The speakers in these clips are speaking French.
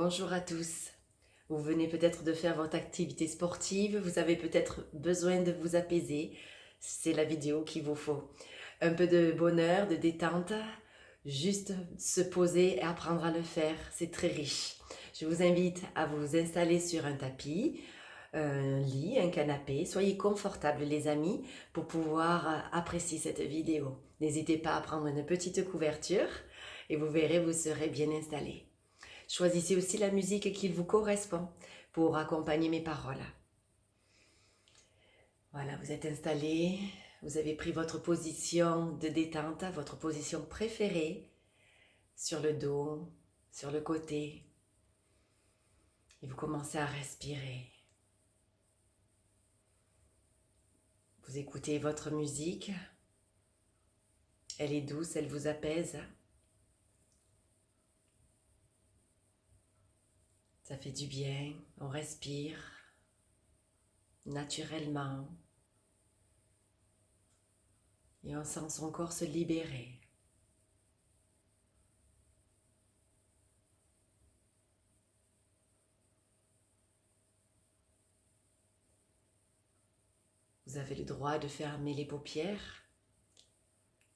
Bonjour à tous. Vous venez peut-être de faire votre activité sportive, vous avez peut-être besoin de vous apaiser. C'est la vidéo qu'il vous faut. Un peu de bonheur, de détente, juste se poser et apprendre à le faire. C'est très riche. Je vous invite à vous installer sur un tapis, un lit, un canapé. Soyez confortables les amis pour pouvoir apprécier cette vidéo. N'hésitez pas à prendre une petite couverture et vous verrez, vous serez bien installés. Choisissez aussi la musique qui vous correspond pour accompagner mes paroles. Voilà, vous êtes installé, vous avez pris votre position de détente, votre position préférée, sur le dos, sur le côté. Et vous commencez à respirer. Vous écoutez votre musique. Elle est douce, elle vous apaise. Ça fait du bien, on respire naturellement. Et on sent son corps se libérer. Vous avez le droit de fermer les paupières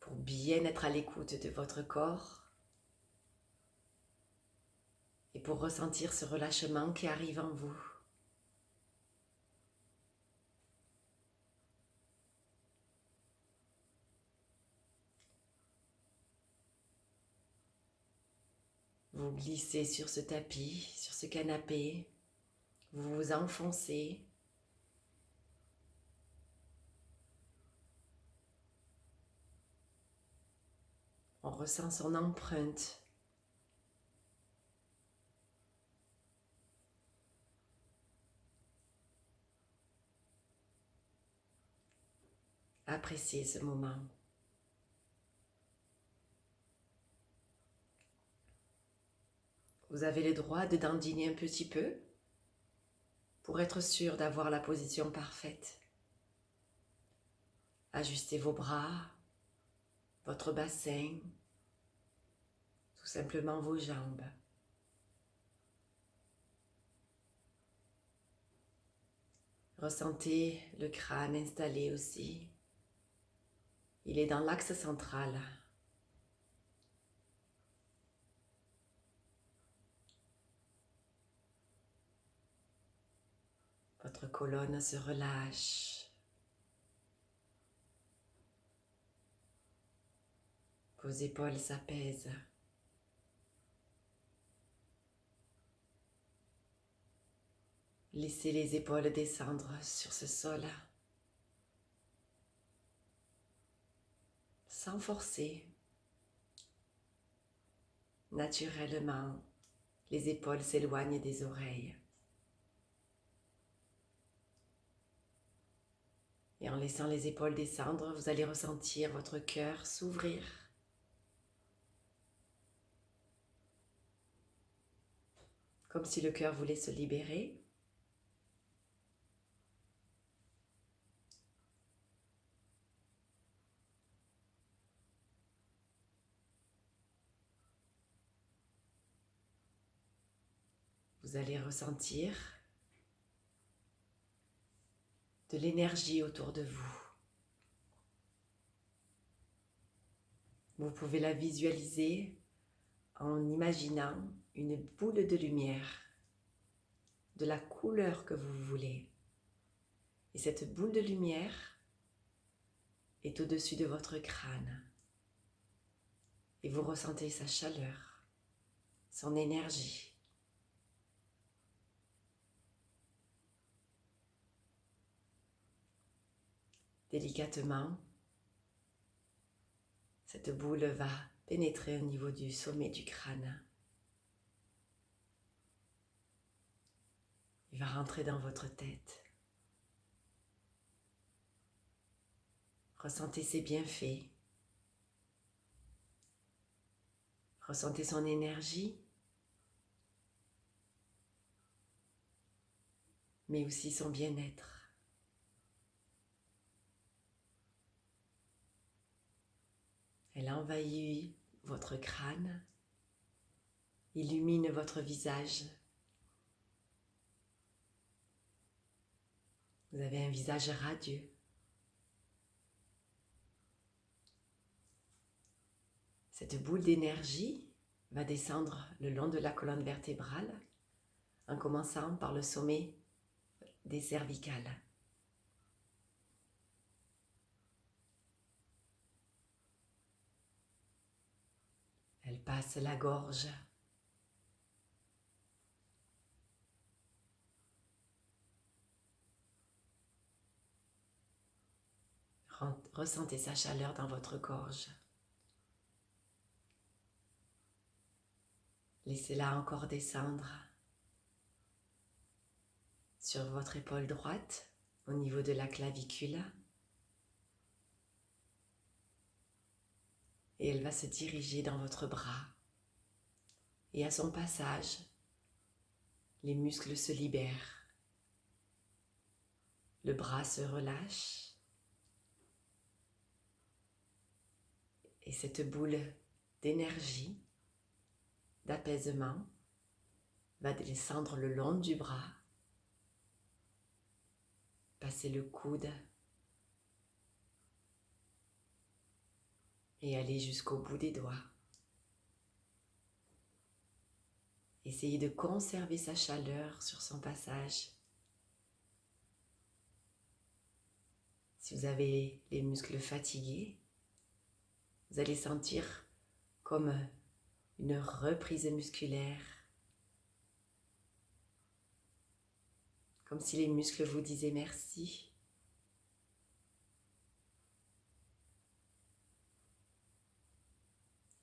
pour bien être à l'écoute de votre corps et pour ressentir ce relâchement qui arrive en vous. Vous glissez sur ce tapis, sur ce canapé, vous vous enfoncez. On ressent son empreinte. Appréciez ce moment. Vous avez le droit de dandiner un petit peu pour être sûr d'avoir la position parfaite. Ajustez vos bras, votre bassin, tout simplement vos jambes. Ressentez le crâne installé aussi. Il est dans l'axe central. Votre colonne se relâche. Vos épaules s'apaisent. Laissez les épaules descendre sur ce sol. Sans forcer. Naturellement, les épaules s'éloignent des oreilles. Et en laissant les épaules descendre, vous allez ressentir votre cœur s'ouvrir. Comme si le cœur voulait se libérer. Vous allez ressentir de l'énergie autour de vous. Vous pouvez la visualiser en imaginant une boule de lumière de la couleur que vous voulez. Et cette boule de lumière est au-dessus de votre crâne. Et vous ressentez sa chaleur, son énergie. Délicatement, cette boule va pénétrer au niveau du sommet du crâne. Il va rentrer dans votre tête. Ressentez ses bienfaits. Ressentez son énergie, mais aussi son bien-être. Elle envahit votre crâne illumine votre visage. Vous avez un visage radieux. Cette boule d'énergie va descendre le long de la colonne vertébrale en commençant par le sommet des cervicales. Elle passe la gorge. Ressentez sa chaleur dans votre gorge. Laissez-la encore descendre sur votre épaule droite au niveau de la clavicule. Et elle va se diriger dans votre bras. Et à son passage, les muscles se libèrent. Le bras se relâche. Et cette boule d'énergie, d'apaisement, va descendre le long du bras, passer le coude et aller jusqu'au bout des doigts. Essayez de conserver sa chaleur sur son passage. Si vous avez les muscles fatigués, vous allez sentir comme une reprise musculaire, comme si les muscles vous disaient merci.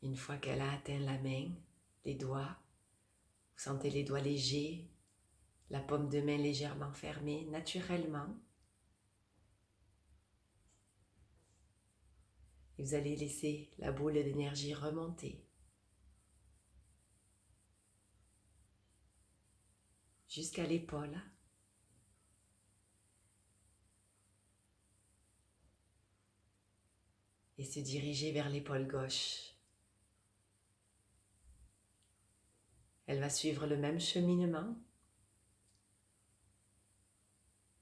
Une fois qu'elle a atteint la main, les doigts, vous sentez les doigts légers, la paume de main légèrement fermée, naturellement. Et vous allez laisser la boule d'énergie remonter jusqu'à l'épaule. Et se diriger vers l'épaule gauche. Elle va suivre le même cheminement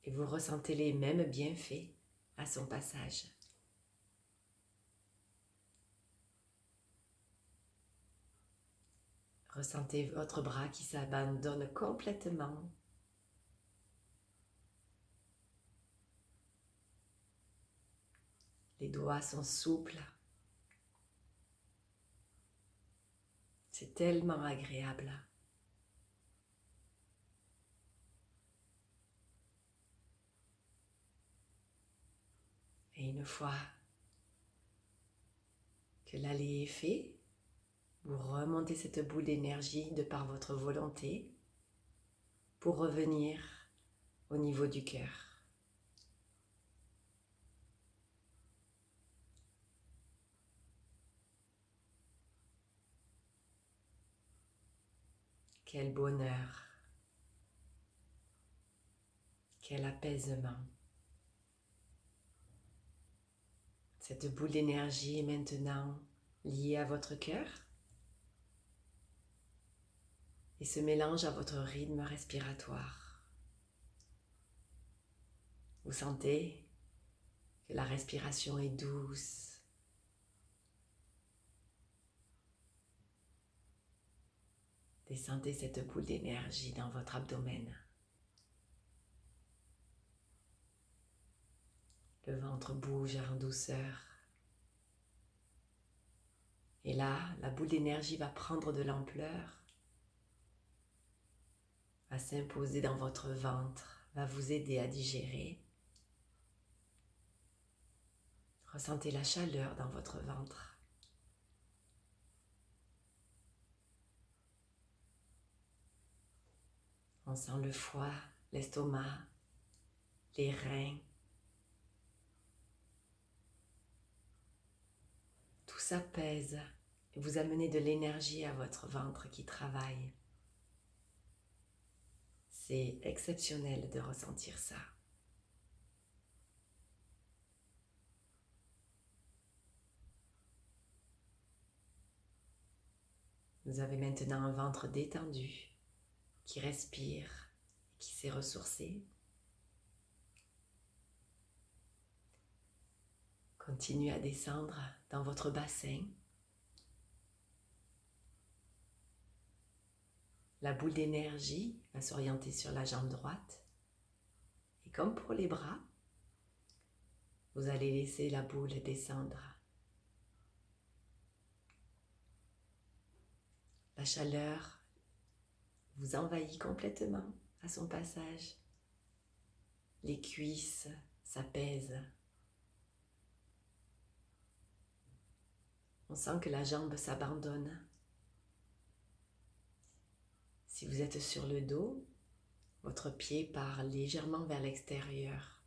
et vous ressentez les mêmes bienfaits à son passage. Ressentez votre bras qui s'abandonne complètement. Les doigts sont souples. C'est tellement agréable. Et une fois que l'aller est fait, vous remontez cette boule d'énergie de par votre volonté pour revenir au niveau du cœur. Quel bonheur, quel apaisement. Cette boule d'énergie est maintenant liée à votre cœur et se mélange à votre rythme respiratoire. Vous sentez que la respiration est douce. Descendez cette boule d'énergie dans votre abdomen. Le ventre bouge en douceur. Et là, la boule d'énergie va prendre de l'ampleur, va s'imposer dans votre ventre, va vous aider à digérer. Ressentez la chaleur dans votre ventre. On sent le foie, l'estomac, les reins. Tout s'apaise et vous amenez de l'énergie à votre ventre qui travaille. C'est exceptionnel de ressentir ça. Vous avez maintenant un ventre détendu, qui respire, qui s'est ressourcé. Continuez à descendre dans votre bassin. La boule d'énergie va s'orienter sur la jambe droite. Et comme pour les bras, vous allez laisser la boule descendre. La chaleur vous envahit complètement à son passage. Les cuisses s'apaisent. On sent que la jambe s'abandonne. Si vous êtes sur le dos, votre pied part légèrement vers l'extérieur,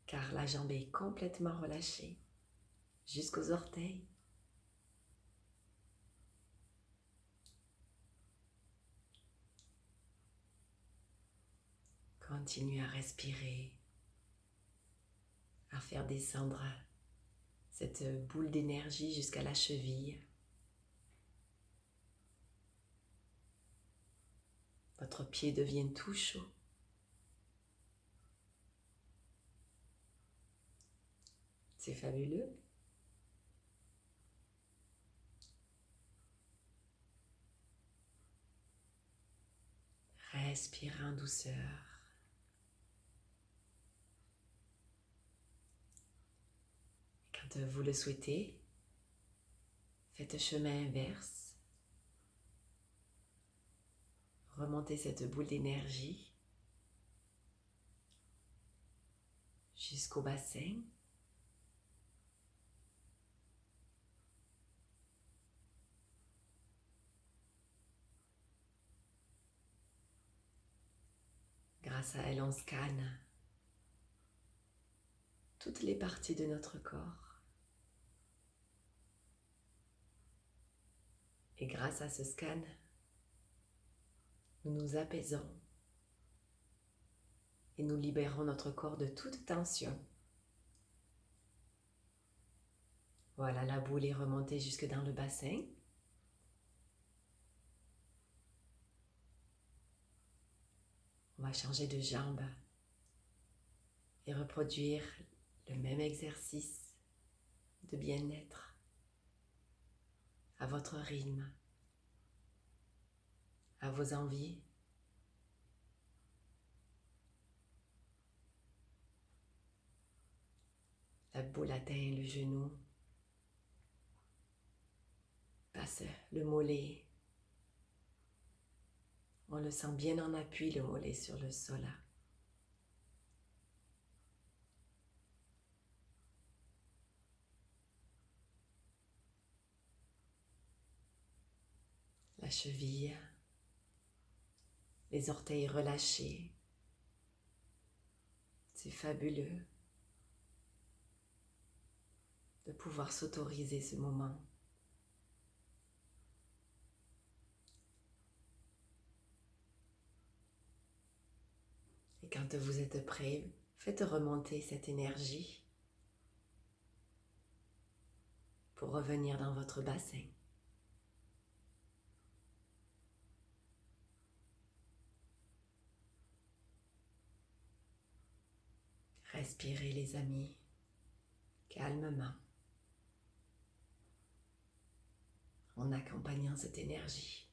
car la jambe est complètement relâchée jusqu'aux orteils. Continuez à respirer, à faire descendre cette boule d'énergie jusqu'à la cheville. Votre pied devient tout chaud. C'est fabuleux. Respirez en douceur. Quand vous le souhaitez, faites chemin inverse. Remontez cette boule d'énergie jusqu'au bassin. Grâce à elle, on scanne toutes les parties de notre corps. Et grâce à ce scan, nous nous apaisons et nous libérons notre corps de toute tension. Voilà, la boule est remontée jusque dans le bassin. On va changer de jambe et reproduire le même exercice de bien-être à votre rythme, à vos envies. La boule atteint le genou, passe le mollet. On le sent bien en appui, le mollet sur le sol. La cheville, les orteils relâchés. C'est fabuleux de pouvoir s'autoriser ce moment. Et quand vous êtes prêt, faites remonter cette énergie pour revenir dans votre bassin. Respirez les amis, calmement, en accompagnant cette énergie.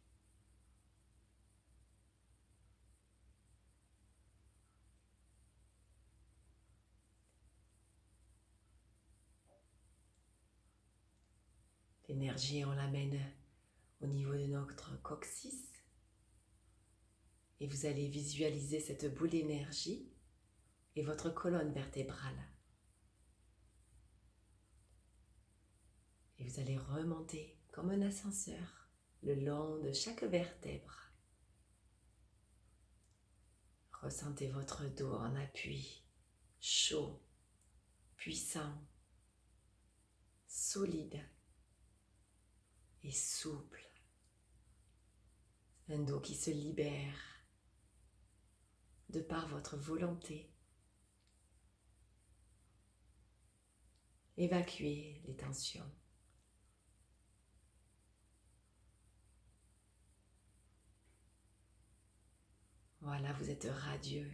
L'énergie, on l'amène au niveau de notre coccyx et vous allez visualiser cette boule d'énergie et votre colonne vertébrale. Et vous allez remonter comme un ascenseur le long de chaque vertèbre. Ressentez votre dos en appui, chaud, puissant, solide et souple. Un dos qui se libère de par votre volonté. Évacuez les tensions. Voilà, vous êtes radieux.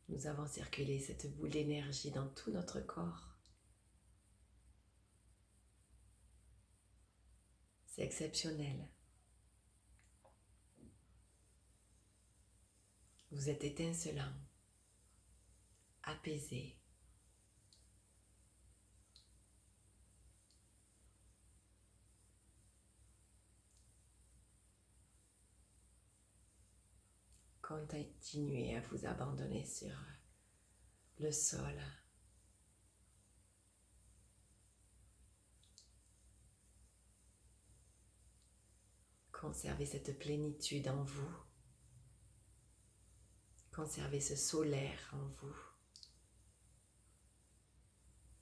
Nous avons circulé cette boule d'énergie dans tout notre corps. C'est exceptionnel. Vous êtes étincelant, apaisé. Continuez à vous abandonner sur le sol. Conservez cette plénitude en vous. Conservez ce solaire en vous.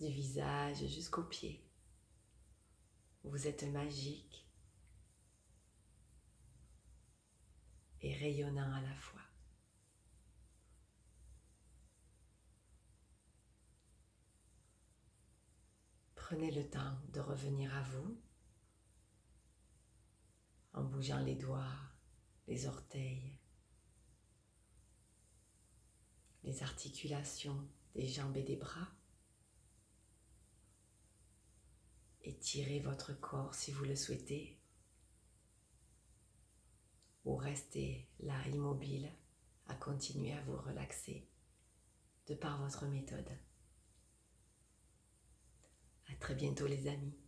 Du visage jusqu'aux pieds. Vous êtes magique et rayonnant à la fois. Prenez le temps de revenir à vous en bougeant les doigts, les orteils, les articulations des jambes et des bras. Étirez votre corps si vous le souhaitez ou restez là immobile à continuer à vous relaxer de par votre méthode. À très bientôt les amis.